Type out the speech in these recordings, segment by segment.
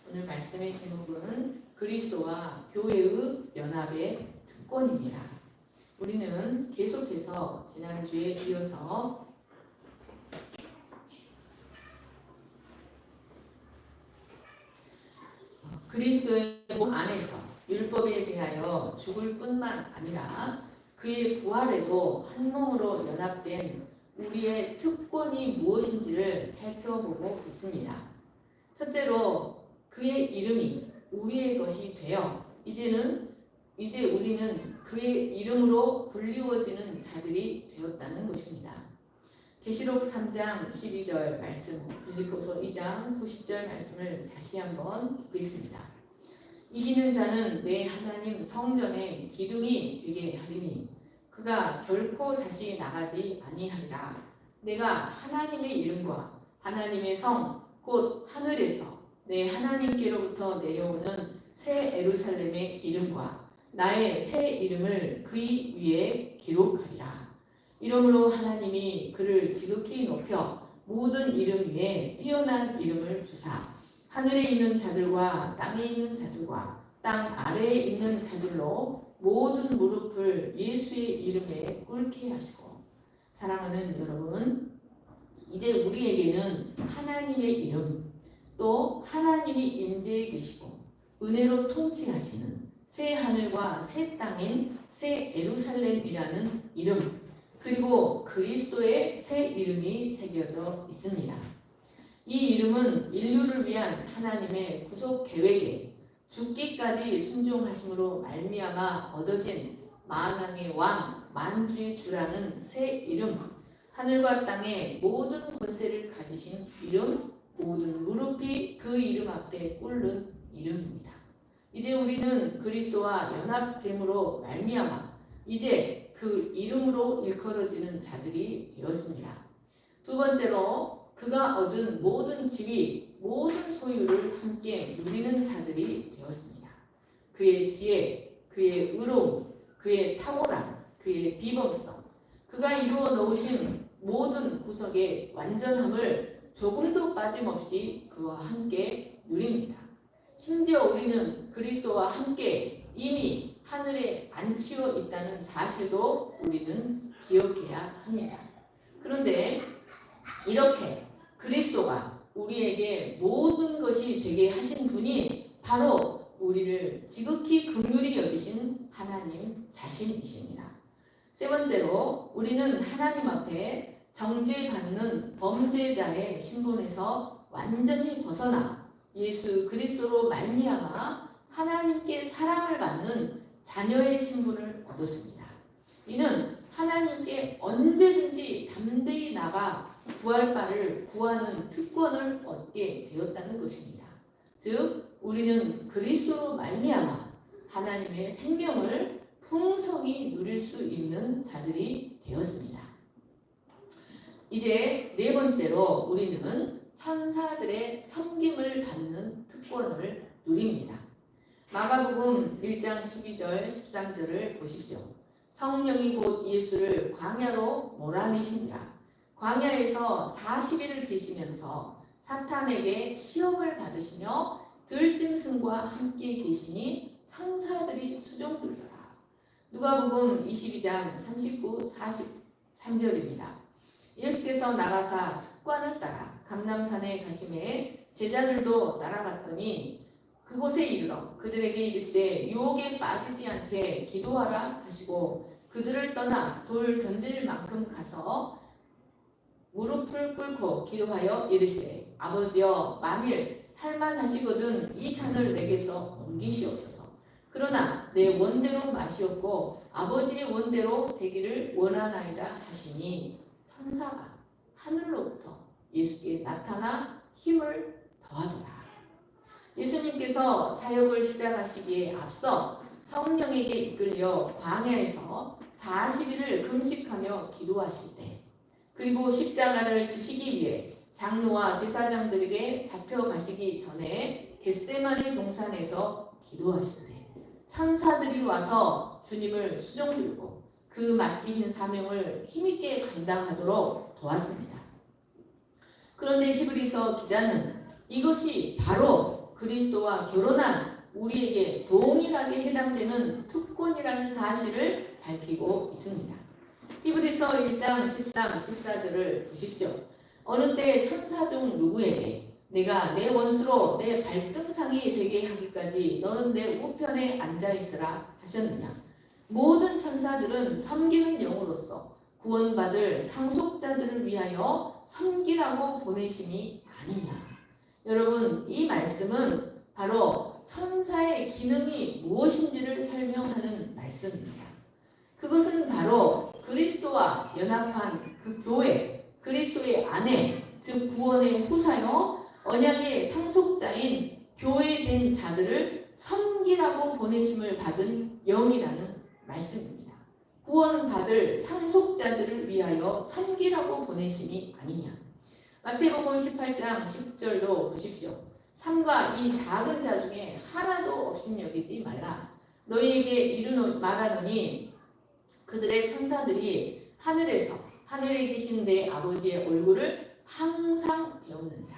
오늘 말씀의 제목은 그리스도와 교회의 연합의 특권입니다. 우리는 계속해서 지난주에 이어서 그리스도의 몸 안에서 율법에 대하여 죽을 뿐만 아니라 그의 부활에도 한 몸으로 연합된 우리의 특권이 무엇인지를 살펴보고 있습니다. 첫째로 그의 이름이 우리의 것이 되어 이제 우리는 그의 이름으로 불리워지는 자들이 되었다는 것입니다. 계시록 3장 12절 말씀, 빌립보서 2장 90절 말씀을 다시 한번 보겠습니다. 이기는 자는 내 하나님 성전의 기둥이 되게 하리니 그가 결코 다시 나가지 아니하리라. 내가 하나님의 이름과 하나님의 성 곧 하늘에서 내 하나님께로부터 내려오는 새 예루살렘의 이름과 나의 새 이름을 그의 위에 기록하리라. 이러므로 하나님이 그를 지극히 높여 모든 이름 위에 뛰어난 이름을 주사 하늘에 있는 자들과 땅에 있는 자들과 땅 아래에 있는 자들로 모든 무릎을 예수의 이름에 꿇게 하시고. 사랑하는 여러분, 이제 우리에게는 하나님의 이름, 또 하나님이 임재해 계시고 은혜로 통치하시는 새 하늘과 새 땅인 새 예루살렘이라는 이름, 그리고 그리스도의 새 이름이 새겨져 있습니다. 이 이름은 인류를 위한 하나님의 구속 계획에 죽기까지 순종하심으로 말미암아 얻어진 만왕의 왕, 만주의 주라는 새 이름, 하늘과 땅의 모든 권세를 가지신 이름, 모든 무릎이 그 이름 앞에 꿇는 이름입니다. 이제 우리는 그리스도와 연합됨으로 말미암아 이제 그 이름으로 일컬어지는 자들이 되었습니다. 두 번째로 그가 얻은 모든 지위, 모든 소유를 함께 누리는 자들이 되었습니다. 그의 지혜, 그의 의로움, 그의 탁월함, 그의 비범성, 그가 이루어 놓으신 모든 구석의 완전함을 조금도 빠짐없이 그와 함께 누립니다. 심지어 우리는 그리스도와 함께 이미 하늘에 앉히어 있다는 사실도 우리는 기억해야 합니다. 그런데 이렇게 그리스도가 우리에게 모든 것이 되게 하신 분이 바로 우리를 지극히 긍휼히 여기신 하나님 자신이십니다. 세 번째로 우리는 하나님 앞에 정죄받는 범죄자의 신분에서 완전히 벗어나 예수 그리스도로 말미암아 하나님께 사랑을 받는 자녀의 신분을 얻었습니다. 이는 하나님께 언제든지 담대히 나가 구할 바를 구하는 특권을 얻게 되었다는 것입니다. 즉 우리는 그리스도로 말미암아 하나님의 생명을 풍성히 누릴 수 있는 자들이 되었습니다. 이제 네 번째로 우리는 천사들의 섬김을 받는 특권을 누립니다. 마가복음 1장 12절 13절을 보십시오. 성령이 곧 예수를 광야로 몰아내신지라 광야에서 40일을 계시면서 사탄에게 시험을 받으시며 들짐승과 함께 계시니 천사들이 수종들더라. 누가복음 22장 39, 43절입니다. 예수께서 나가사 습관을 따라 감람산에 가심에 제자들도 따라갔더니 그곳에 이르러 그들에게 이르시되 유혹에 빠지지 않게 기도하라 하시고 그들을 떠나 돌 던질 만큼 가서 무릎을 꿇고 기도하여 이르시되 아버지여 만일 할만하시거든 이 잔을 내게서 옮기시옵소서. 그러나 내 원대로 마시옵고 아버지의 원대로 되기를 원하나이다 하시니 천사가 하늘로부터 예수께 나타나 힘을 더하더라. 예수님께서 사역을 시작하시기에 앞서 성령에게 이끌려 광야에서 40일을 금식하며 기도하실 때, 그리고 십자가를 지시기 위해 장로와 제사장들에게 잡혀가시기 전에 겟세마네 동산에서 기도하실 때 천사들이 와서 주님을 수종들고 그 맡기신 사명을 힘있게 감당하도록 도왔습니다. 그런데 히브리서 기자는 이것이 바로 그리스도와 결혼한 우리에게 동일하게 해당되는 특권이라는 사실을 밝히고 있습니다. 히브리서 1장 13, 14절을 보십시오. 어느 때 천사 중 누구에게 내가 내 원수로 내 발등상이 되게 하기까지 너는 내 우편에 앉아있으라 하셨느냐. 모든 천사들은 섬기는 영으로서 구원받을 상속자들을 위하여 섬기라고 보내심이 아니냐. 여러분, 이 말씀은 바로 천사의 기능이 무엇인지를 설명하는 말씀입니다. 그것은 바로 그리스도와 연합한 그 교회, 그리스도의 아내, 즉 구원의 후사요 언약의 상속자인 교회된 자들을 섬기라고 보내심을 받은 영이라는 말씀입니다. 구원받을 상속자들을 위하여 섬기라고 보내심이 아니냐. 마태복음 18장 10절도 보십시오. 삼가 이 작은 자 중에 하나도 없인 여기지 말라. 너희에게 말하노니 그들의 천사들이 하늘에 계신 내 아버지의 얼굴을 항상 배우느니라.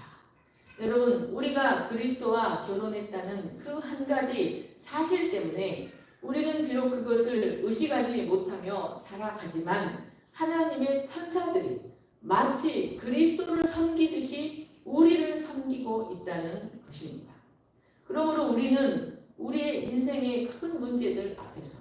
여러분, 우리가 그리스도와 결혼했다는 그 한 가지 사실 때문에 우리는 비록 그것을 의식하지 못하며 살아가지만 하나님의 천사들이 마치 그리스도를 섬기듯이 우리를 섬기고 있다는 것입니다. 그러므로 우리는 우리의 인생의 큰 문제들 앞에서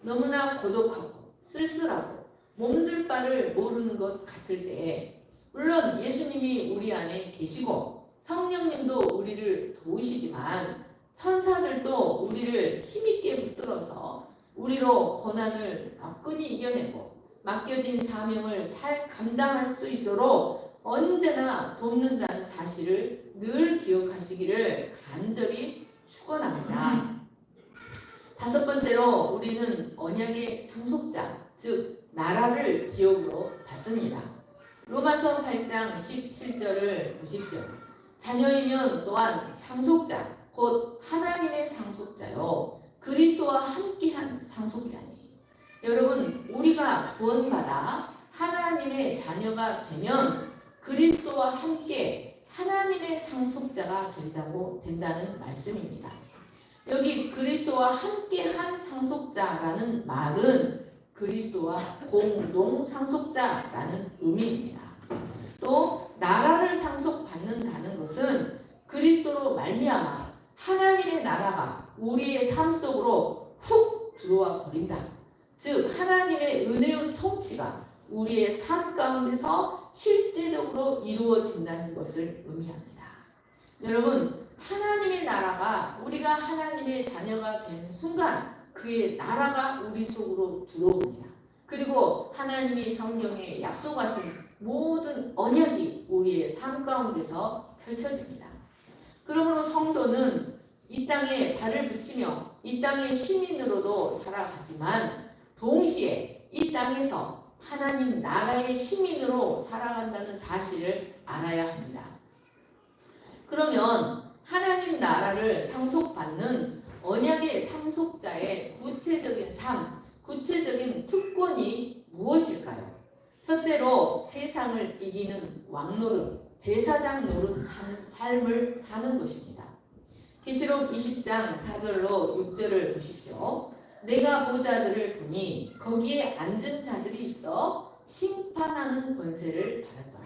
너무나 고독하고 쓸쓸하고 몸둘 바를 모르는 것 같을 때에 물론 예수님이 우리 안에 계시고 성령님도 우리를 도우시지만 천사들도 우리를 힘있게 붙들어서 우리로 고난을 끈히 이겨내고 맡겨진 사명을 잘 감당할 수 있도록 언제나 돕는다는 사실을 늘 기억하시기를 간절히 축원합니다. 다섯 번째로 우리는 언약의 상속자, 즉 나라를 기업으로 받습니다. 로마서 8장 17절을 보십시오. 자녀이면 또한 상속자, 곧 하나님의 상속자요 그리스도와 함께한 상속자니. 여러분, 우리가 구원받아 하나님의 자녀가 되면 그리스도와 함께 하나님의 상속자가 된다는 말씀입니다. 여기 그리스도와 함께한 상속자라는 말은 그리스도와 공동 상속자라는 의미입니다. 또 나라를 상속받는다는 것은 그리스도로 말미암아 하나님의 나라가 우리의 삶 속으로 훅 들어와 버린다. 즉 하나님의 은혜의 통치가 우리의 삶 가운데서 실제적으로 이루어진다는 것을 의미합니다. 여러분, 하나님의 나라가 우리가 하나님의 자녀가 된 순간 그의 나라가 우리 속으로 들어옵니다. 그리고 하나님이 성경에 약속하신 모든 언약이 우리의 삶 가운데서 펼쳐집니다. 그러므로 성도는 이 땅에 발을 붙이며 이 땅의 시민으로도 살아가지만 동시에 이 땅에서 하나님 나라의 시민으로 살아간다는 사실을 알아야 합니다. 그러면 하나님 나라를 상속받는 언약의 상속자의 구체적인 삶, 구체적인 특권이 무엇일까요? 첫째로 세상을 이기는 왕노릇, 제사장 노릇하는 삶을 사는 것입니다. 계시록 20장 4절로 6절을 보십시오. 내가 보좌들을 보니 거기에 앉은 자들이 있어 심판하는 권세를 받았더라.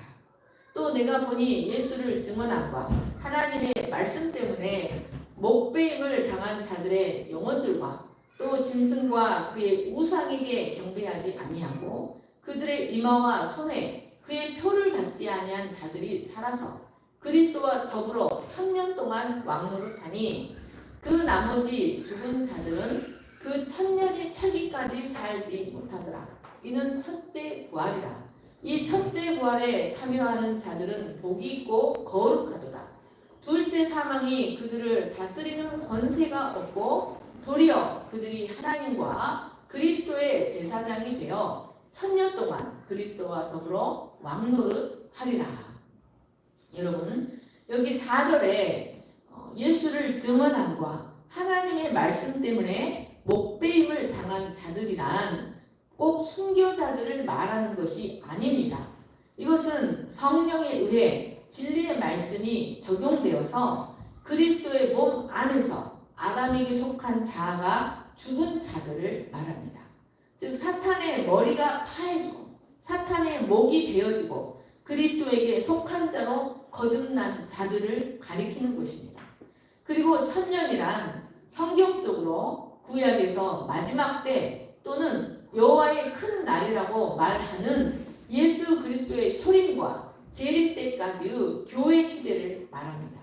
또 내가 보니 예수를 증언함과 하나님의 말씀 때문에 목배임을 당한 자들의 영혼들과 또 짐승과 그의 우상에게 경배하지 아니하고 그들의 이마와 손에 그의 표를 받지 아니한 자들이 살아서 그리스도와 더불어 1000년 동안 왕노릇하니 그 나머지 죽은 자들은 그 1000년이 차기까지 살지 못하더라. 이는 첫째 부활이라. 이 첫째 부활에 참여하는 자들은 복이 있고 거룩하도다. 둘째 사망이 그들을 다스리는 권세가 없고 도리어 그들이 하나님과 그리스도의 제사장이 되어 1000년 동안 그리스도와 더불어 왕노릇하리라. 여러분, 여기 4절에 예수를 증언함과 하나님의 말씀 때문에 목배임을 당한 자들이란 꼭 순교자들을 말하는 것이 아닙니다. 이것은 성령에 의해 진리의 말씀이 적용되어서 그리스도의 몸 안에서 아담에게 속한 자아가 죽은 자들을 말합니다. 즉 사탄의 머리가 파해지고 사탄의 목이 베어지고 그리스도에게 속한 자로 거듭난 자들을 가리키는 것입니다. 그리고 천년이란 성경적으로 구약에서 마지막 때 또는 여호와의 큰 날이라고 말하는 예수 그리스도의 초림과 재림 때까지의 교회 시대를 말합니다.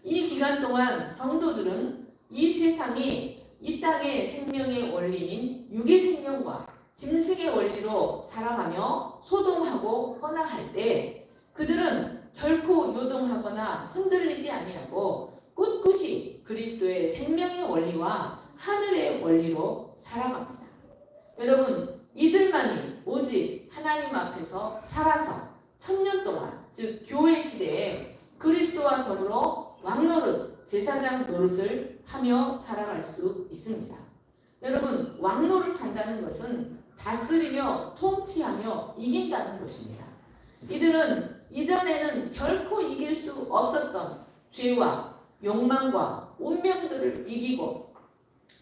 이 기간 동안 성도들은 이 세상이 이 땅의 생명의 원리인 육의 생명과 짐승의 원리로 살아가며 소동하고 헌화할 때 그들은 결코 요동하거나 흔들리지 아니하고 꿋꿋이 그리스도의 생명의 원리와 하늘의 원리로 살아갑니다. 여러분, 이들만이 오직 하나님 앞에서 살아서 천년 동안, 즉 교회 시대에 그리스도와 더불어 왕노릇, 제사장 노릇을 하며 살아갈 수 있습니다. 여러분, 왕노릇 한다는 것은 다스리며 통치하며 이긴다는 것입니다. 이들은 이전에는 결코 이길 수 없었던 죄와 욕망과 운명들을 이기고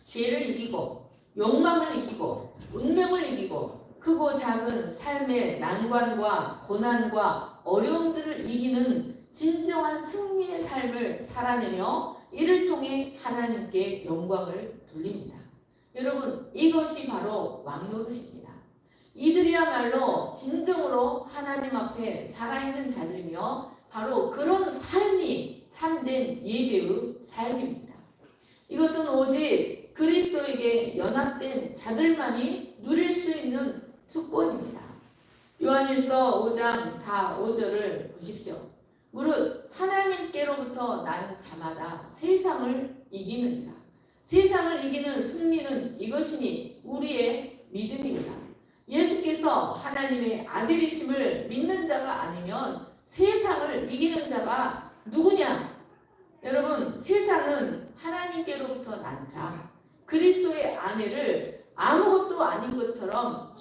죄를 이기고 욕망을 이기고 운명을 이기고 크고 작은 삶의 난관과 고난과 어려움들을 이기는 진정한 승리의 삶을 살아내며 이를 통해 하나님께 영광을 돌립니다. 여러분, 이것이 바로 왕노릇입니다. 이들이야말로 진정으로 하나님 앞에 살아있는 자들이며 바로 그런 삶이 참된 예배의 삶입니다. 이것은 오직 그리스도에게 연합된 자들만이 누릴 수 있는 특권입니다. 요한일서 5장 4, 5절을 보십시오. 무릇 하나님께로부터 난 자마다 세상을 이기느니라. 세상을 이기는 승리는 이것이니 우리의 믿음이니라. 예수께서 하나님의 아들이심을 믿는 자가 아니면 세상을 이기는 자가 누구냐? 여러분, 세상은 하나님께로부터 난 자, 그리스도의 아내를 아무것도 아닌 것처럼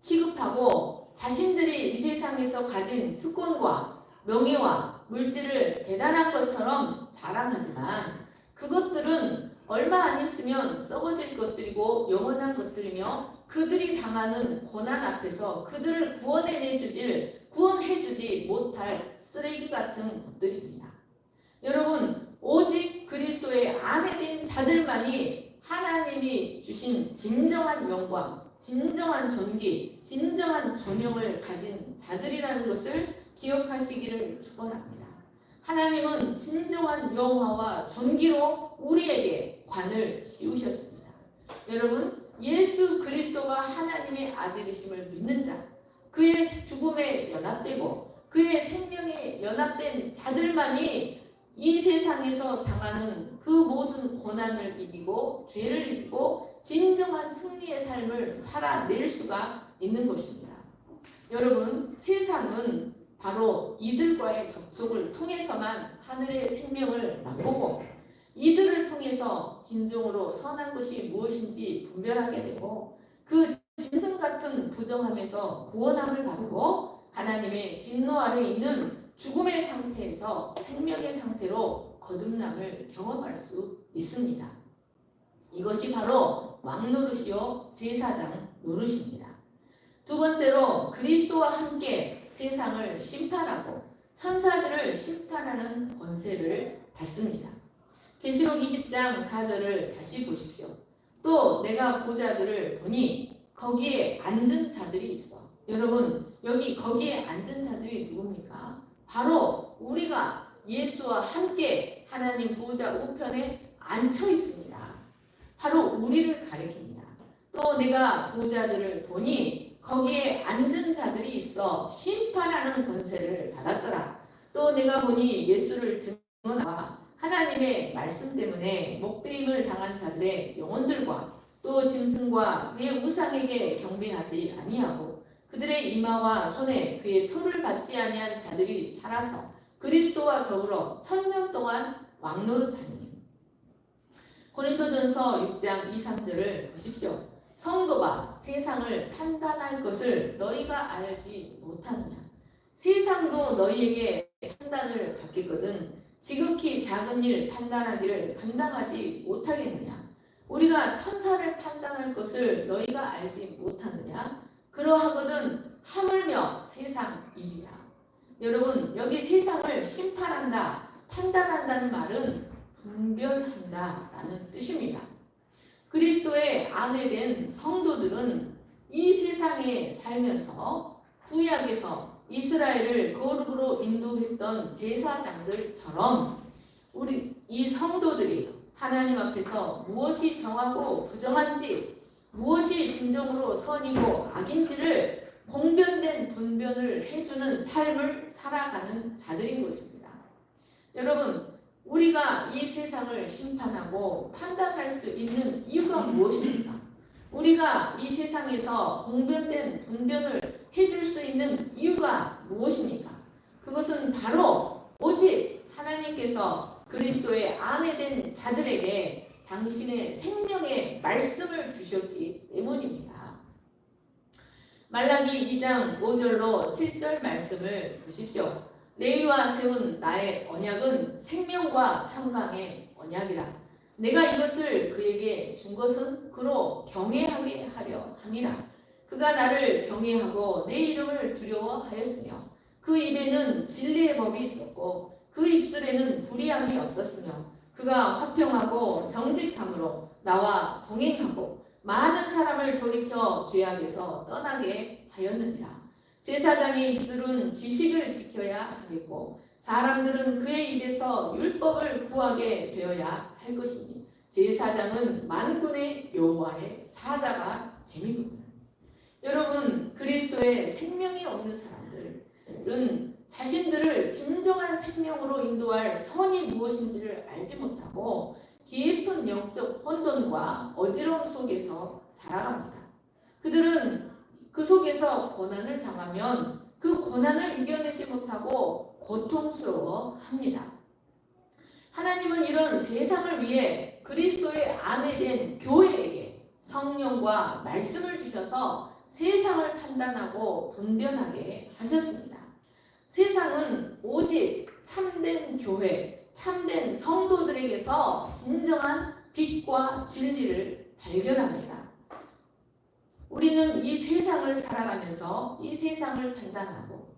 취급하고 자신들이 이 세상에서 가진 특권과 명예와 물질을 대단한 것처럼 자랑하지만 그것들은 얼마 안 있으면 썩어질 것들이고 영원한 것들이며 그들이 당하는 고난 앞에서 그들을 구원해주지 못할 쓰레기 같은 것들입니다. 여러분, 오직 그리스도의 아내 된 자들만이 하나님이 주신 진정한 영광, 진정한 존귀, 진정한 존영을 가진 자들이라는 것을 기억하시기를 축원합니다. 하나님은 진정한 영화와 존귀로 우리에게 관을 씌우셨습니다. 여러분, 예수 그리스도가 하나님의 아들이심을 믿는 자, 그의 죽음에 연합되고 그의 생명에 연합된 자들만이 이 세상에서 당하는 그 모든 고난을 이기고 죄를 이기고 진정한 승리의 삶을 살아낼 수가 있는 것입니다. 여러분, 세상은 바로 이들과의 접촉을 통해서만 하늘의 생명을 맛보고 이들을 통해서 진정으로 선한 것이 무엇인지 분별하게 되고 그 짐승 같은 부정함에서 구원함을 받고 하나님의 진노 아래 있는 죽음의 상태에서 생명의 상태로 거듭남을 경험할 수 있습니다. 이것이 바로 왕노릇이요 제사장 노릇입니다. 두 번째로 그리스도와 함께 세상을 심판하고 천사들을 심판하는 권세를 받습니다. 계시록 20장 4절을 다시 보십시오. 또 내가 보좌들을 보니 거기에 앉은 자들이 있어. 여러분, 거기에 앉은 자들이 누굽니까? 바로 우리가 예수와 함께 하나님 보좌 우편에 앉혀 있습니다. 바로 우리를 가리킵니다. 또 내가 보좌들을 보니 거기에 앉은 자들이 있어 심판하는 권세를 받았더라. 또 내가 보니 예수를 증언하와 하나님의 말씀 때문에 목배임을 당한 자들의 영혼들과 또 짐승과 그의 우상에게 경배하지 아니하고 그들의 이마와 손에 그의 표를 받지 아니한 자들이 살아서 그리스도와 더불어 천년 동안 왕노릇하니. 고린도전서 6장 2, 3절을 보십시오. 성도가 세상을 판단할 것을 너희가 알지 못하느냐. 세상도 너희에게 판단을 받겠거든 지극히 작은 일 판단하기를 감당하지 못하겠느냐? 우리가 천사를 판단할 것을 너희가 알지 못하느냐? 그러하거든 하물며 세상 일이라. 여러분, 여기 세상을 심판한다, 판단한다는 말은 분별한다 라는 뜻입니다. 그리스도의 아내 된 성도들은 이 세상에 살면서 구약에서 이스라엘을 거룩으로 인도했던 제사장들처럼 우리 이 성도들이 하나님 앞에서 무엇이 정하고 부정한지, 무엇이 진정으로 선이고 악인지를 공변된 분별을 해주는 삶을 살아가는 자들인 것입니다. 여러분, 우리가 이 세상을 심판하고 판단할 수 있는 이유가 무엇입니까? 우리가 이 세상에서 공변된 분별을 해줄 수 있는 이유가 무엇입니까? 그것은 바로 오직 하나님께서 그리스도의 아내 된 자들에게 당신의 생명의 말씀을 주셨기 때문입니다. 말라기 2장 5절로 7절 말씀을 보십시오. 내위와 세운 나의 언약은 생명과 평강의 언약이라. 내가 이것을 그에게 준 것은 그로 경외하게 하려 함이라. 그가 나를 경외하고 내 이름을 두려워하였으며 그 입에는 진리의 법이 있었고 그 입술에는 불의함이 없었으며 그가 화평하고 정직함으로 나와 동행하고 많은 사람을 돌이켜 죄악에서 떠나게 하였느니라. 제사장의 입술은 지식을 지켜야 하겠고 사람들은 그의 입에서 율법을 구하게 되어야 할 것이니 제사장은 만군의 여호와의 사자가 됨이거든. 여러분, 그리스도의 생명이 없는 사람들은 자신들을 진정한 생명으로 인도할 선이 무엇인지를 알지 못하고 깊은 영적 혼돈과 어지러움 속에서 살아갑니다. 그들은 그 속에서 고난을 당하면 그 고난을 이겨내지 못하고 고통스러워합니다. 하나님은 이런 세상을 위해 그리스도의 아내 된 교회에게 성령과 말씀을 주셔서 세상을 판단하고 분별하게 하셨습니다. 세상은 오직 참된 교회, 참된 성도들에게서 진정한 빛과 진리를 발견합니다. 우리는 이 세상을 살아가면서 이 세상을 판단하고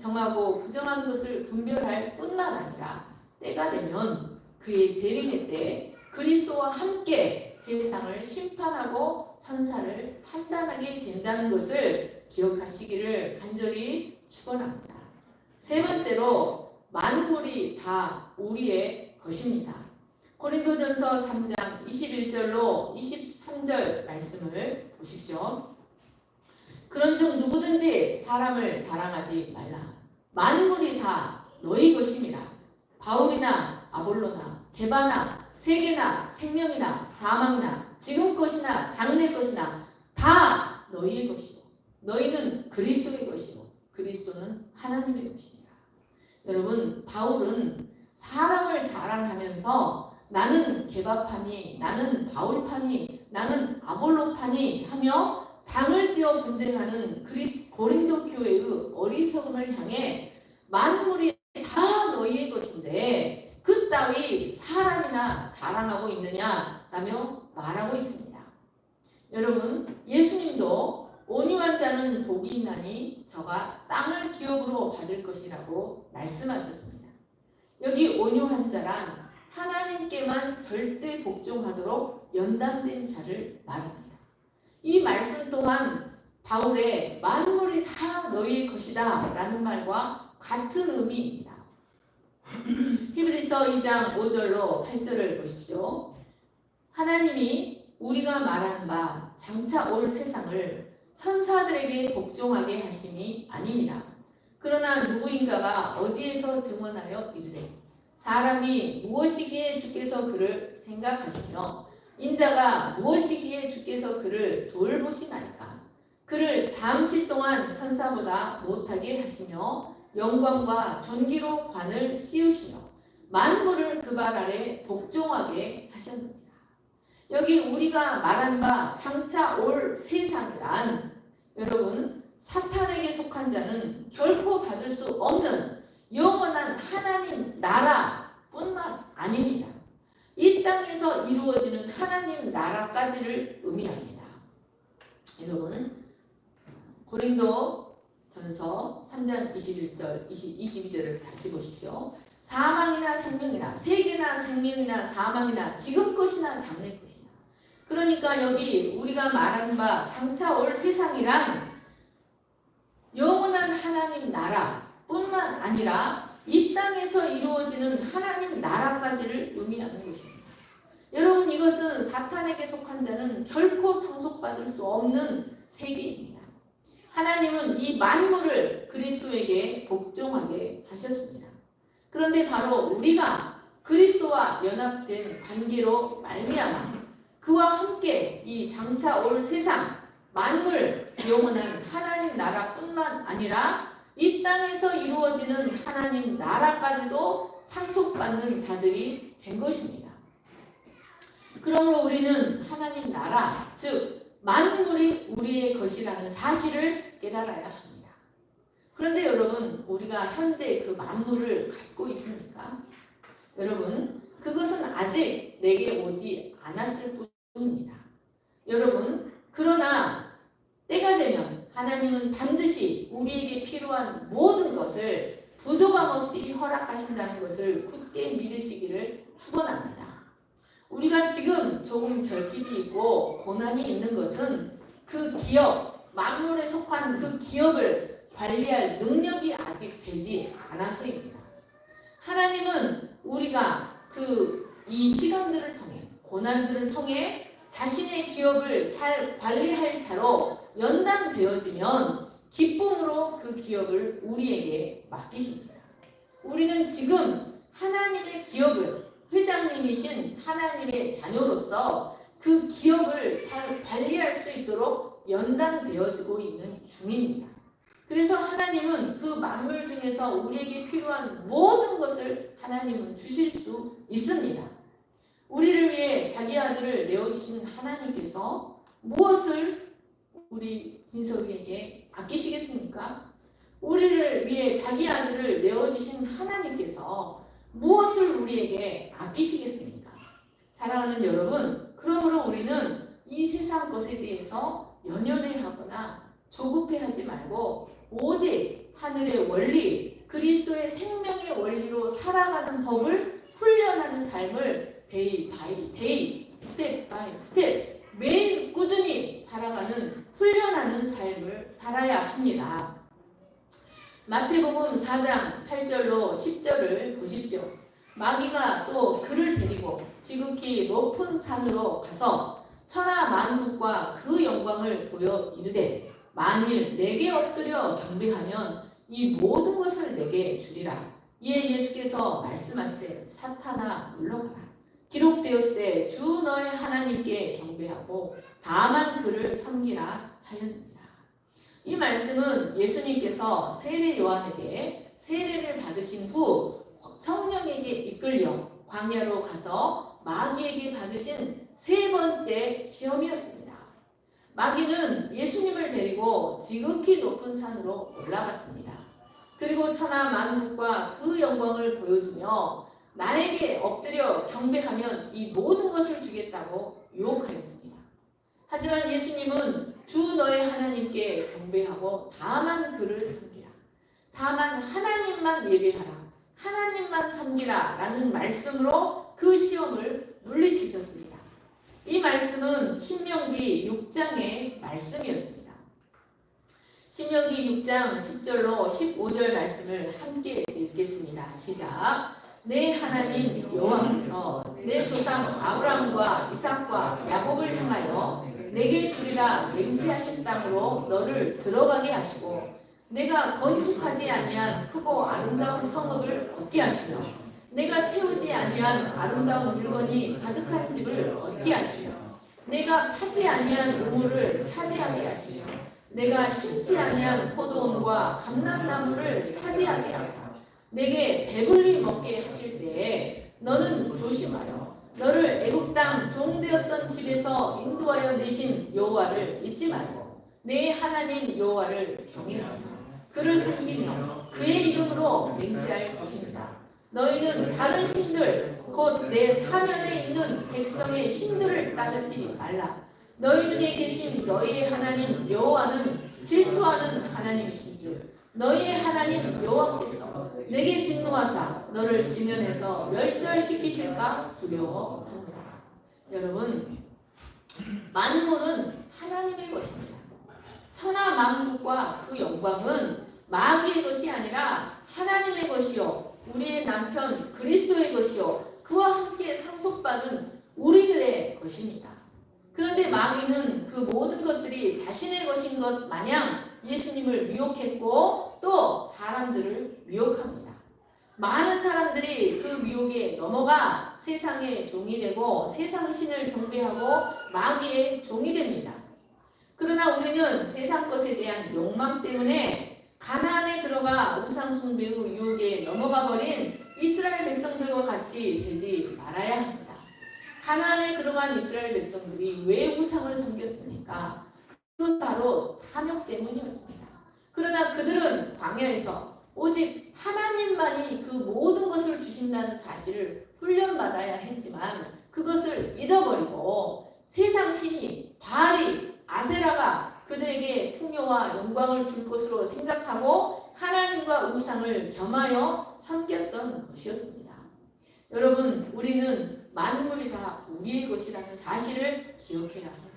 정하고 부정한 것을 분별할 뿐만 아니라 때가 되면 그의 재림의 때 그리스도와 함께 세상을 심판하고 천사를 판단하게 된다는 것을 기억하시기를 간절히 축원합니다. 세 번째로 만물이 다 우리의 것입니다. 고린도전서 3장 21절로 23절 말씀을 보십시오. 그런즉 누구든지 사람을 자랑하지 말라. 만물이 다 너희 것임이라. 바울이나 아볼로나 게바나 세계나 생명이나 사망이나 지금 것이나 장래 것이나 다 너희의 것이고 너희는 그리스도의 것이고 그리스도는 하나님의 것입니다. 여러분, 바울은 사람을 자랑하면서 나는 게바파니, 나는 바울파니, 나는 아볼로파니 하며 당을 지어 분쟁하는 고린도 교회의 어리석음을 향해 만물이 다 너희의 것인데 그 따위 사람이나 자랑하고 있느냐라며 말하고 있습니다. 여러분, 예수님도 온유한 자는 복이 있나니 저가 땅을 기업으로 받을 것이라고 말씀하셨습니다. 여기 온유한 자란 하나님께만 절대 복종하도록 연단된 자를 말합니다. 이 말씀 또한 바울의 만물이 다 너희의 것이다 라는 말과 같은 의미입니다. 히브리서 2장 5절로 8절을 보십시오. 하나님이 우리가 말하는 바 장차 올 세상을 천사들에게 복종하게 하심이 아니니라. 그러나 누구인가가 어디에서 증언하여 이르되 사람이 무엇이기에 주께서 그를 생각하시며 인자가 무엇이기에 주께서 그를 돌보시나이까. 그를 잠시 동안 천사보다 못하게 하시며 영광과 존귀로 관을 씌우시며 만물을 그 발 아래 복종하게 하셨느니라. 여기 우리가 말한 바 장차 올 세상이란 여러분 사탄에게 속한 자는 결코 받을 수 없는 영원한 하나님 나라뿐만 아닙니다. 이 땅에서 이루어지는 하나님 나라까지를 의미합니다. 여러분, 고린도 전서 3장 21절, 22절을 다시 보십시오. 사망이나 생명이나, 세계나 생명이나 사망이나, 지금 것이나 장래 것이나. 그러니까 여기 우리가 말한 바 장차 올 세상이란 영원한 하나님 나라뿐만 아니라 이 땅에서 이루어지는 하나님 나라까지를 의미하는 것입니다. 여러분, 이것은 사탄에게 속한 자는 결코 상속받을 수 없는 세계입니다. 하나님은 이 만물을 그리스도에게 복종하게 하셨습니다. 그런데 바로 우리가 그리스도와 연합된 관계로 말미암아 그와 함께 이 장차 올 세상 만물 영원한 하나님 나라뿐만 아니라 이 땅에서 이루어지는 하나님 나라까지도 상속받는 자들이 된 것입니다. 그러므로 우리는 하나님 나라, 즉 만물이 우리의 것이라는 사실을 깨달아야 합니다. 그런데 여러분, 우리가 현재 그 만물을 갖고 있습니까? 여러분, 그것은 아직 내게 오지 않았을 뿐입니다. 여러분, 그러나 때가 되면 하나님은 반드시 우리에게 필요한 모든 것을 부족함 없이 허락하신다는 것을 굳게 믿으시기를 축원합니다. 우리가 지금 조금 결핍이 있고 고난이 있는 것은 그 기업, 만물에 속한 그 기업을 관리할 능력이 아직 되지 않아서입니다. 하나님은 우리가 이 시간들을 통해, 고난들을 통해 자신의 기업을 잘 관리할 자로 연단되어지면 기쁨으로 그 기업을 우리에게 맡기십니다. 우리는 지금 하나님의 기업을, 회장님이신 하나님의 자녀로서 그 기업을 잘 관리할 수 있도록 연단되어지고 있는 중입니다. 그래서 하나님은 그 만물 중에서 우리에게 필요한 모든 것을 하나님은 주실 수 있습니다. 우리를 위해 자기 아들을 내어주신 하나님께서 무엇을 우리 진석이에게 아끼시겠습니까? 우리를 위해 자기 아들을 내어주신 하나님께서 무엇을 우리에게 아끼시겠습니까? 사랑하는 여러분, 그러므로 우리는 이 세상 것에 대해서 연연해하거나 조급해하지 말고 오직 하늘의 원리, 그리스도의 생명의 원리로 살아가는 법을 훈련하는 삶을 데이 바이 데이, 스텝 바이 스텝 매일 꾸준히 살아가는 훈련하는 삶을 살아야 합니다. 마태복음 4장 8절로 10절을 보십시오. 마귀가 또 그를 데리고 지극히 높은 산으로 가서 천하 만국과 그 영광을 보여 이르되 만일 내게 엎드려 경배하면 이 모든 것을 내게 주리라. 이에 예수께서 말씀하시되 사탄아 물러가라. 기록되었으되 주 너의 하나님께 경배하고 다만 그를 섬기라 하였느니라. 이 말씀은 예수님께서 세례 요한에게 세례를 받으신 후 성령에게 이끌려 광야로 가서 마귀에게 받으신 세 번째 시험이었습니다. 마귀는 예수님을 데리고 지극히 높은 산으로 올라갔습니다. 그리고 천하 만국과 그 영광을 보여주며 나에게 엎드려 경배하면 이 모든 것을 주겠다고 유혹하였습니다. 하지만 예수님은 주 너의 하나님께 경배하고 다만 그를 섬기라. 다만 하나님만 예배하라. 하나님만 섬기라 라는 말씀으로 그 시험을 물리치셨습니다. 이 말씀은 신명기 6장의 말씀이었습니다. 신명기 6장 10절로 15절 말씀을 함께 읽겠습니다. 시작. 내 하나님 여호와께서 내 조상 아브라함과 이삭과 야곱을 향하여 내게 주리라 맹세하신 땅으로 너를 들어가게 하시고 내가 건축하지 아니한 크고 아름다운 성읍을 얻게 하시며 내가 채우지 아니한 아름다운 물건이 가득한 집을 얻게 하시며 내가 파지 아니한 우물을 차지하게 하시며 내가 심지 아니한 포도원과 감람나무를 차지하게 하사 내게 배불리 먹게 하실 때에 너는 조심하여 너를 애굽 땅 종되었던 집에서 인도하여 내신 여호와를 잊지 말고 내 하나님 여호와를 경외하며 그를 섬기며 그의 이름으로 맹세할 것입니다. 너희는 다른 신들 곧 내 사면에 있는 백성의 신들을 따르지 말라. 너희 중에 계신 너희의 하나님 여호와는 질투하는 하나님이신즉 너희의 하나님 여호와께서 내게 진노하사 너를 지면에서 멸절시키실까 두려워하노라. 여러분, 만물은 하나님의 것입니다. 천하 만국과 그 영광은 마귀의 것이 아니라 하나님의 것이요 우리의 남편 그리스도의 것이요 그와 함께 상속받은 우리들의 것입니다. 그런데 마귀는 그 모든 것들이 자신의 것인 것 마냥 예수님을 미혹했고 또 사람들을 미혹합니다. 많은 사람들이 그 미혹에 넘어가 세상의 종이 되고 세상 신을 경배하고 마귀의 종이 됩니다. 그러나 우리는 세상 것에 대한 욕망 때문에 가나안에 들어가 우상 숭배의 유혹에 넘어가 버린 이스라엘 백성들과 같이 되지 말아야 합니다. 가나안에 들어간 이스라엘 백성들이 왜 우상을 섬겼습니까? 그것은 바로 탐욕 때문이었습니다. 그러나 그들은 광야에서 오직 하나님만이 그 모든 것을 주신다는 사실을 훈련받아야 했지만 그것을 잊어버리고 세상 신이 바알이 아세라가 그들에게 풍요와 영광을 줄 것으로 생각하고 하나님과 우상을 겸하여 섬겼던 것이었습니다. 여러분, 우리는 만물이 다 우리의 것이라는 사실을 기억해야 합니다.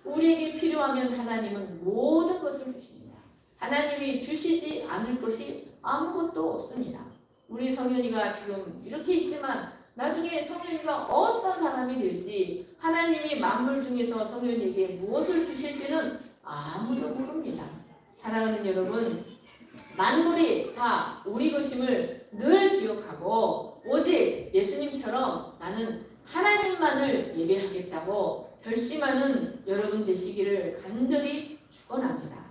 우리에게 필요하면 하나님은 모든 것을 주십니다. 하나님이 주시지 않을 것이 아무것도 없습니다. 우리 성현이가 지금 이렇게 있지만 나중에 성현이가 어떤 사람이 될지 하나님이 만물 중에서 성현이에게 무엇을 주실지는 아무도 모릅니다. 사랑하는 여러분, 만물이 다 우리 것임을 늘 기억하고 오직 예수님처럼 나는 하나님만을 예배하겠다고 결심하는 여러분 되시기를 간절히 축원합니다.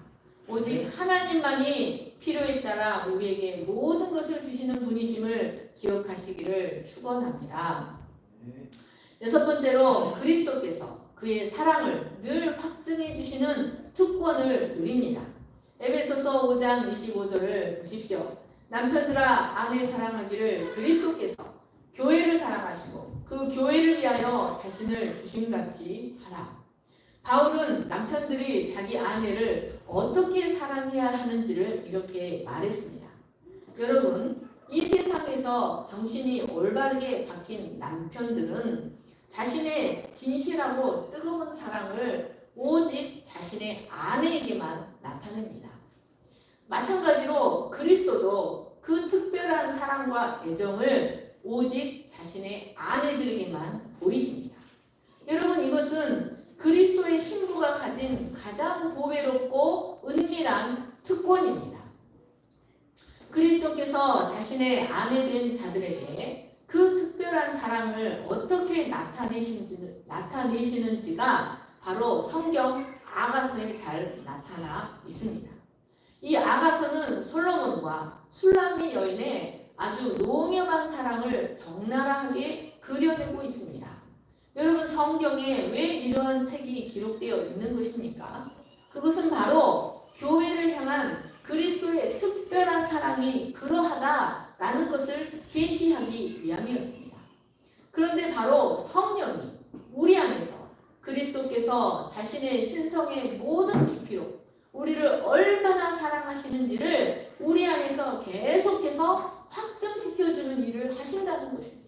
오직 하나님만이 필요에 따라 우리에게 모든 것을 주시는 분이심을 기억하시기를 축원합니다. 여섯 번째로 그리스도께서 그의 사랑을 늘 확증해 주시는 특권을 누립니다. 에베소서 5장 25절을 보십시오. 남편들아 아내 사랑하기를 그리스도께서 교회를 사랑하시고 그 교회를 위하여 자신을 주심같이 하라. 바울은 남편들이 자기 아내를 어떻게 사랑해야 하는지를 이렇게 말했습니다. 여러분, 이 세상에서 정신이 올바르게 박힌 남편들은 자신의 진실하고 뜨거운 사랑을 오직 자신의 아내에게만 나타냅니다. 마찬가지로 그리스도도 그 특별한 사랑과 애정을 오직 자신의 아내들에게만 보이십니다. 여러분, 이것은 그리스도의 신부가 가진 가장 보배롭고 은밀한 특권입니다. 그리스도께서 자신의 아내 된 자들에게 그 특별한 사랑을 어떻게 나타내시는지가 바로 성경 아가서에 잘 나타나 있습니다. 이 아가서는 솔로몬과 술람미 여인의 아주 농염한 사랑을 적나라하게 그려내고 있습니다. 여러분, 성경에 왜 이러한 책이 기록되어 있는 것입니까? 그것은 바로 교회를 향한 그리스도의 특별한 사랑이 그러하다라는 것을 계시하기 위함이었습니다. 그런데 바로 성령이 우리 안에서 그리스도께서 자신의 신성의 모든 깊이로 우리를 얼마나 사랑하시는지를 우리 안에서 계속해서 확증시켜주는 일을 하신다는 것입니다.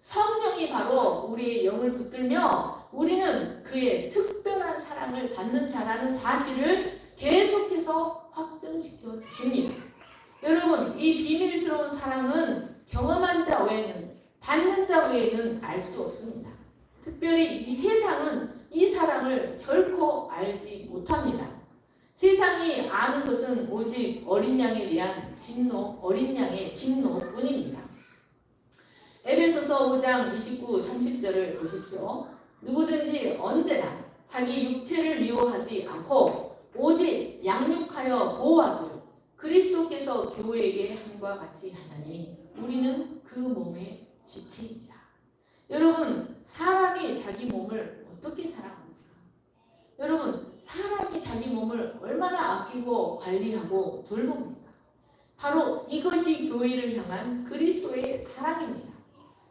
성령이 바로 우리의 영을 붙들며 우리는 그의 특별한 사랑을 받는 자라는 사실을 계속해서 확증시켜 주십니다. 여러분, 이 비밀스러운 사랑은 경험한 자 외에는, 받는 자 외에는 알 수 없습니다. 특별히 이 세상은 이 사랑을 결코 알지 못합니다. 세상이 아는 것은 오직 어린 양에 대한 진노, 어린 양의 진노뿐입니다. 에베소서 5장 29, 30절을 보십시오. 누구든지 언제나 자기 육체를 미워하지 않고 오직 양육하여 보호하기를 그리스도께서 교회에게 함과 같이 하나니 우리는 그 몸의 지체입니다. 여러분, 사람이 자기 몸을 어떻게 사랑합니까? 여러분, 사람이 자기 몸을 얼마나 아끼고 관리하고 돌봅니까? 바로 이것이 교회를 향한 그리스도의 사랑입니다.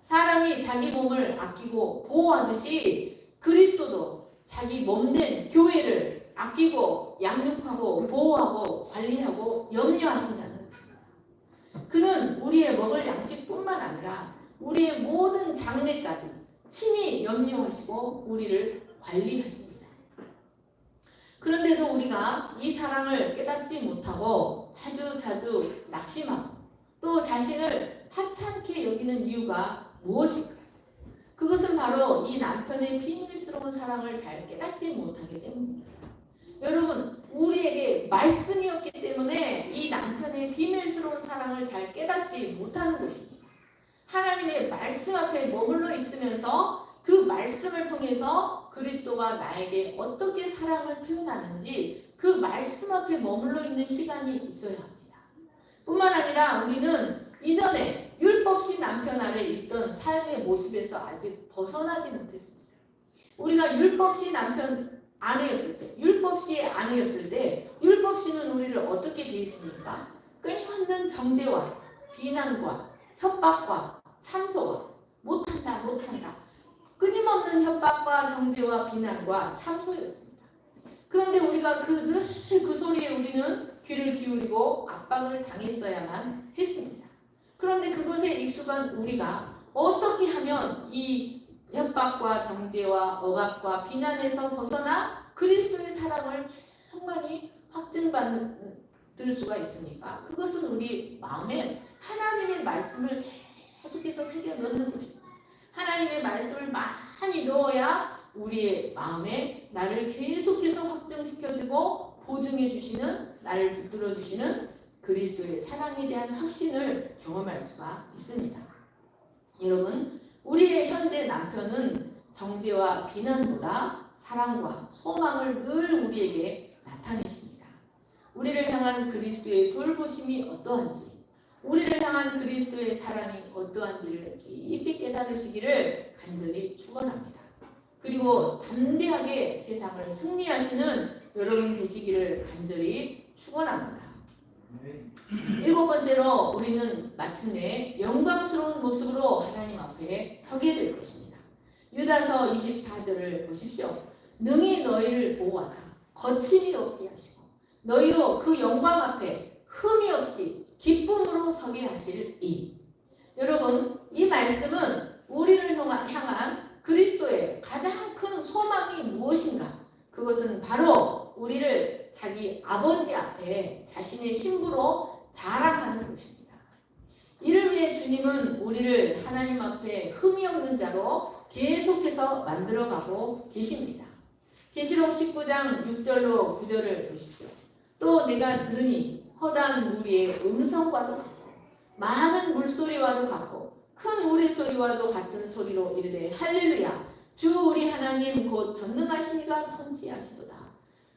사람이 자기 몸을 아끼고 보호하듯이 그리스도도 자기 몸된 교회를 아끼고 양육하고 보호하고 관리하고 염려하신다는 것입니다. 그는 우리의 먹을 양식뿐만 아니라 우리의 모든 장래까지 친히 염려하시고 우리를 관리하십니다. 그런데도 우리가 이 사랑을 깨닫지 못하고 자주 낙심하고 또 자신을 하찮게 여기는 이유가 무엇일까요? 그것은 바로 이 남편의 비밀스러운 사랑을 잘 깨닫지 못하기 때문입니다. 여러분, 우리에게 말씀이 없기 때문에 이 남편의 비밀스러운 사랑을 잘 깨닫지 못하는 것입니다. 하나님의 말씀 앞에 머물러 있으면서 그 말씀을 통해서 그리스도가 나에게 어떻게 사랑을 표현하는지 그 말씀 앞에 머물러 있는 시간이 있어야 합니다. 뿐만 아니라 우리는 이전에 율법시 남편 아래 있던 삶의 모습에서 아직 벗어나지 못했습니다. 우리가 율법시 남편 아내였을 때, 율법시의 아내였을 때 율법시는 우리를 어떻게 대했습니까? 끊임없는 정죄와 비난과 협박과 참소와 못한다 끊임없는 협박과 정죄와 비난과 참소였습니다. 그런데 우리가 늘 그 소리에 우리는 귀를 기울이고 압박을 당했어야만 했습니다. 그런데 그것에 익숙한 우리가 어떻게 하면 이 협박과 정죄와 억압과 비난에서 벗어나 그리스도의 사랑을 충만히 확증받을 수가 있습니까? 그것은 우리 마음에 하나님의 말씀을 계속해서 새겨 넣는 것입니다. 하나님의 말씀을 많이 넣어야 우리의 마음에 나를 계속해서 확증시켜주고 보증해 주시는, 나를 붙들어 주시는 그리스도의 사랑에 대한 확신을 경험할 수가 있습니다. 여러분, 우리의 현재 남편은 정죄와 비난보다 사랑과 소망을 늘 우리에게 나타내십니다. 우리를 향한 그리스도의 돌보심이 어떠한지, 우리를 향한 그리스도의 사랑이 어떠한지를 깊이 깨달으시기를 간절히 축원합니다. 그리고 담대하게 세상을 승리하시는 여러분 되시기를 간절히 축원합니다. 일곱 번째로 우리는 마침내 영광스러운 모습으로 하나님 앞에 서게 될 것입니다. 유다서 24절을 보십시오. 능히 너희를 보호하사 거침이 없게 하시고 너희로 그 영광 앞에 흠이 없이 기쁨으로 서게 하실 이. 여러분, 이 말씀은 우리를 향한 그리스도의 가장 큰 소망이 무엇인가? 그것은 바로 우리를 자기 아버지 앞에 자신의 신부로 자랑하는 것입니다. 이를 위해 주님은 우리를 하나님 앞에 흠이 없는 자로 계속해서 만들어가고 계십니다. 계시록 19장 6절로 9절을 보십시오. 또 내가 들으니 허다한 무리의 음성과도 같고 많은 물소리와도 같고 큰 우레소리와도 같은 소리로 이르되 할렐루야 주 우리 하나님 곧 전능하시니가 통치하시도다.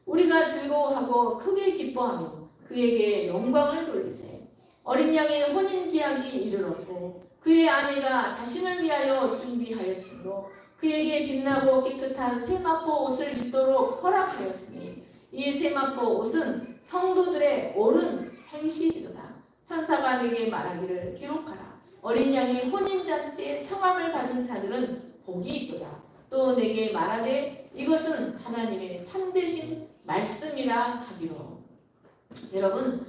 우리가 즐거워하고 크게 기뻐하며 그에게 영광을 돌리세. 어린 양의 혼인 기약이 이르렀고 그의 아내가 자신을 위하여 준비하였으므로 그에게 빛나고 깨끗한 세마포 옷을 입도록 허락하였으니 이 세마포 옷은 성도들의 옳은 행실이로다. 천사가 내게 말하기를 기록하라. 어린 양의 혼인잔치에 청함을 받은 자들은 복이 있도다. 또 내게 말하되 이것은 하나님의 참되신 말씀이라 하기로. 여러분,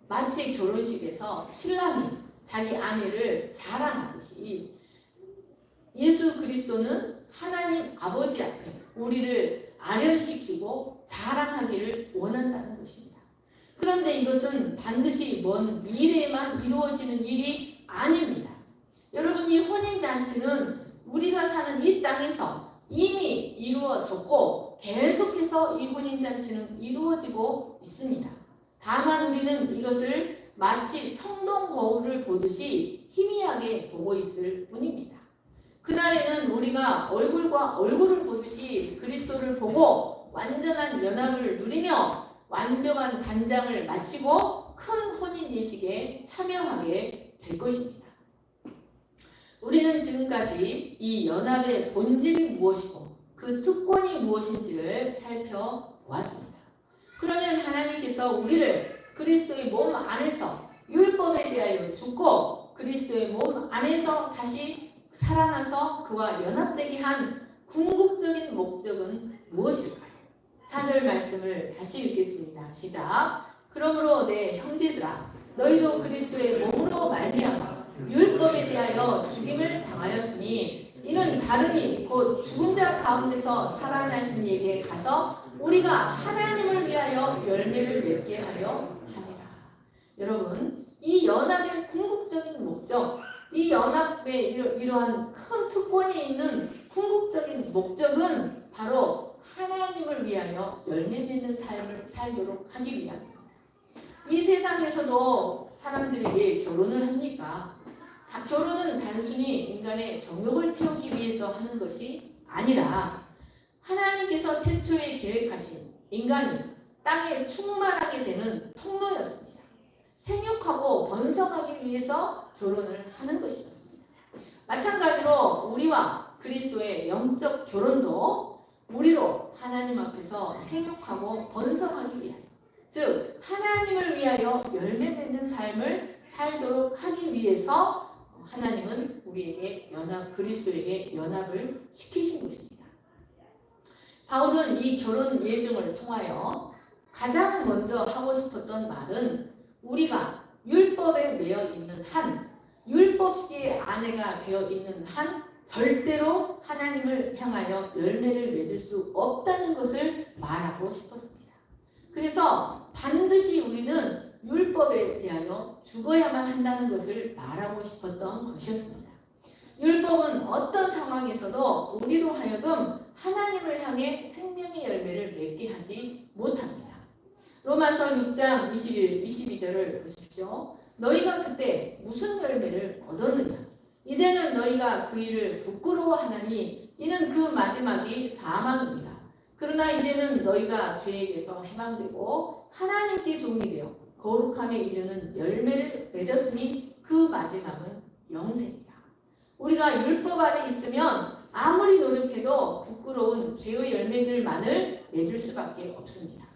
마치 결혼식에서 신랑이 자기 아내를 자랑하듯이 예수 그리스도는 하나님 아버지 앞에 우리를 아련시키고 자랑하기를 원한다는 것입니다. 그런데 이것은 반드시 먼 미래에만 이루어지는 일이 아닙니다. 여러분, 이 혼인잔치는 우리가 사는 이 땅에서 이미 이루어졌고 계속해서 이 혼인잔치는 이루어지고 있습니다. 다만 우리는 이것을 마치 청동 거울을 보듯이 희미하게 보고 있을 뿐입니다. 그날에는 우리가 얼굴과 얼굴을 보듯이 그리스도를 보고 완전한 연합을 누리며 완벽한 단장을 마치고 큰 혼인 예식에 참여하게 될 것입니다. 우리는 지금까지 이 연합의 본질이 무엇이고 그 특권이 무엇인지를 살펴보았습니다. 그러면 하나님께서 우리를 그리스도의 몸 안에서 율법에 대하여 죽고 그리스도의 몸 안에서 다시 살아나서 그와 연합되게 한 궁극적인 목적은 무엇일까요? 4절 말씀을 다시 읽겠습니다. 시작. 그러므로 내 형제들아 너희도 그리스도의 몸으로 말미암아 율법에 대하여 죽임을 당하였으니 이는 다르니 곧 죽은 자 가운데서 살아나신 이에게 가서 우리가 하나님을 위하여 열매를 맺게 하려 함이라. 여러분, 이 연합의 궁극적인 목적, 이 연합의 이러한 큰 특권이 있는 궁극적인 목적은 바로 하나님을 위하여 열매 맺는 삶을 살도록 하기 위함입니다. 이 세상에서도 사람들이 왜 결혼을 합니까? 결혼은 단순히 인간의 정욕을 채우기 위해서 하는 것이 아니라 하나님께서 태초에 계획하신 인간이 땅에 충만하게 되는 통로였습니다. 생육하고 번성하기 위해서 결혼을 하는 것이었습니다. 마찬가지로 우리와 그리스도의 영적 결혼도 우리로 하나님 앞에서 생육하고 번성하기 위하여, 즉 하나님을 위하여 열매 맺는 삶을 살도록 하기 위해서 하나님은 우리에게 그리스도에게 연합을 시키신 것입니다. 바울은 이 결혼 예정을 통하여 가장 먼저 하고 싶었던 말은 우리가 율법에 매여 있는 한, 율법시의 아내가 되어 있는 한 절대로 하나님을 향하여 열매를 맺을 수 없다는 것을 말하고 싶었습니다. 그래서 반드시 우리는 율법에 대하여 죽어야만 한다는 것을 말하고 싶었던 것이었습니다. 율법은 어떤 상황에서도 우리로 하여금 하나님을 향해 생명의 열매를 맺게 하지 못합니다. 로마서 6장 21, 22절을 보십시오. 너희가 그때 무슨 열매를 얻었느냐? 이제는 너희가 그 일을 부끄러워하나니 이는 그 마지막이 사망이니라. 그러나 이제는 너희가 죄에게서 해방되고 하나님께 종이 되어 거룩함에 이르는 열매를 맺었으니 그 마지막은 영생이라. 우리가 율법 아래 있으면 아무리 노력해도 부끄러운 죄의 열매들만을 맺을 수밖에 없습니다.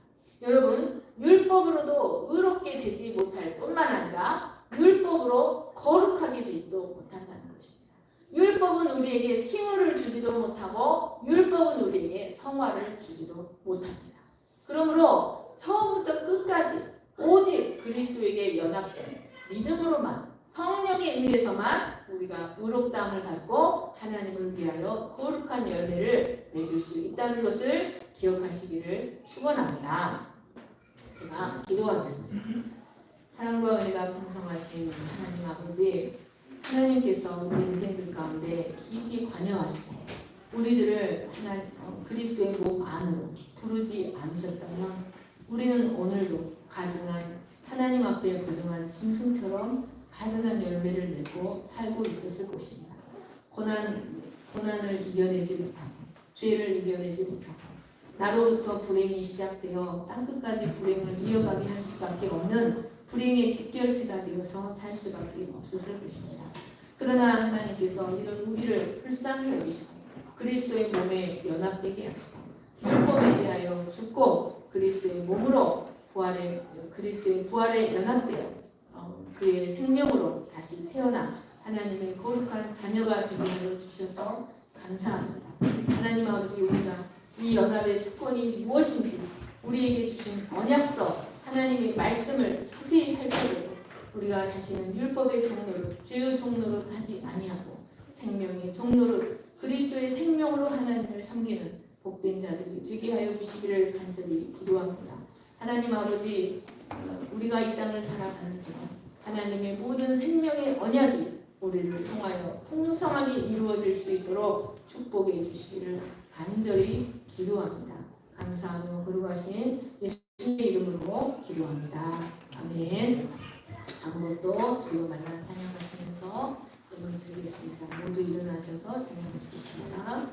여러분, 율법으로도 의롭게 되지 못할 뿐만 아니라 율법으로 거룩하게 되지도 못한다는 것입니다. 율법은 우리에게 칭의를 주지도 못하고 율법은 우리에게 성화를 주지도 못합니다. 그러므로 처음부터 끝까지 오직 그리스도에게 연합된 믿음으로만, 성령에 의해서만 우리가 의롭다함을 받고 하나님을 위하여 거룩한 열매를 맺을 수 있다는 것을 기억하시기를 축원합니다. 제가 기도하겠습니다. 사랑과 은혜가 풍성하신 하나님 아버지, 하나님께서 우리 인생들 가운데 깊이 관여하시고 우리들을 그리스도의 몸 안으로 부르지 않으셨다면 우리는 오늘도 가증한 하나님 앞에 부정한 짐승처럼 가증한 열매를 맺고 살고 있었을 것입니다. 고난을 이겨내지 못하고 죄를 이겨내지 못하고 나로부터 불행이 시작되어 땅끝까지 불행을 이어가게 할 수밖에 없는 불행의 직결체가 되어서 살 수밖에 없었을 것입니다. 그러나 하나님께서 이런 우리를 불쌍히 여기시고 그리스도의 몸에 연합되게 하시고 율법에 대하여 죽고 그리스도의 몸으로 그리스도의 부활에 연합되어 그의 생명으로 다시 태어나 하나님의 거룩한 자녀가 되게 하여 주셔서 감사합니다. 하나님 아버지, 우리가 이 연합의 특권이 무엇인지 우리에게 주신 언약서 하나님의 말씀을 자세히 살펴보고 우리가 다시는 율법의 종로로, 죄의 종로로 하지 아니하고 생명의 종로로 그리스도의 생명으로 하나님을 섬기는 복된 자들이 되게 하여 주시기를 간절히 기도합니다. 하나님 아버지, 우리가 이 땅을 살아가는 동안 하나님의 모든 생명의 언약이 우리를 통하여 풍성하게 이루어질 수 있도록 축복해 주시기를 간절히 기도합니다. 감사하며 거룩하신 예수님의 이름으로 기도합니다. 아멘. 아무것도 주여 말라 찬양하시면서 기도를 드리겠습니다. 모두 일어나셔서 찬양하시겠습니다.